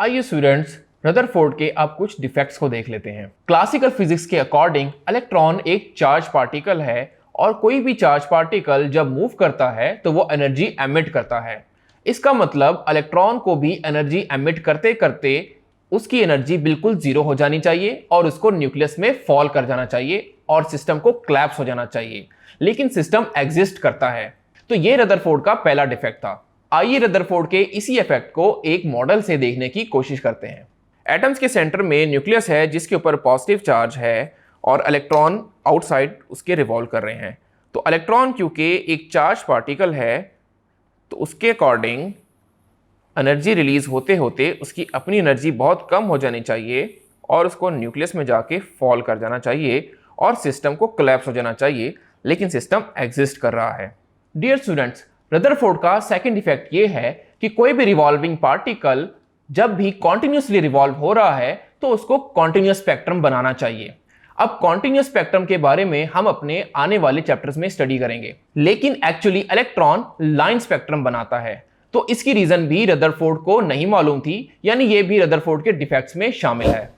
आइए students, Rutherford के अब कुछ डिफेक्ट्स को देख लेते हैं। क्लासिकल फिजिक्स के अकॉर्डिंग इलेक्ट्रॉन एक चार्ज पार्टिकल है और कोई भी चार्ज पार्टिकल जब मूव करता है तो वो एनर्जी एमिट करता है। इसका मतलब इलेक्ट्रॉन को भी एनर्जी एमिट करते करते उसकी एनर्जी बिल्कुल जीरो हो जानी चाहिए और उसको न्यूक्लियस में फॉल कर जाना चाहिए और सिस्टम को क्लैप्स हो जाना चाहिए, लेकिन सिस्टम एग्जिस्ट करता है। तो ये रदरफोर्ड का पहला डिफेक्ट था। आइए रदरफोर्ड के इसी इफेक्ट को एक मॉडल से देखने की कोशिश करते हैं। एटम्स के सेंटर में न्यूक्लियस है जिसके ऊपर पॉजिटिव चार्ज है और इलेक्ट्रॉन आउटसाइड उसके रिवॉल्व कर रहे हैं। तो इलेक्ट्रॉन क्योंकि एक चार्ज पार्टिकल है तो उसके अकॉर्डिंग एनर्जी रिलीज होते होते उसकी अपनी एनर्जी बहुत कम हो जानी चाहिए और उसको न्यूक्लियस में जाके फॉल कर जाना चाहिए और सिस्टम को कोलैप्स हो जाना चाहिए, लेकिन सिस्टम एग्जिस्ट कर रहा है। डियर स्टूडेंट्स, रदरफोर्ड का सेकंड इफेक्ट ये है कि कोई भी रिवॉल्विंग पार्टिकल जब भी कॉन्टिन्यूसली रिवॉल्व हो रहा है तो उसको कॉन्टिन्यूस स्पेक्ट्रम बनाना चाहिए। अब कॉन्टिन्यूस स्पेक्ट्रम के बारे में हम अपने आने वाले चैप्टर्स में स्टडी करेंगे, लेकिन एक्चुअली इलेक्ट्रॉन लाइन स्पेक्ट्रम बनाता है। तो इसकी रीजन भी रदरफोर्ड को नहीं मालूम थी, यानी ये भी रदरफोर्ड के डिफेक्ट्स में शामिल है।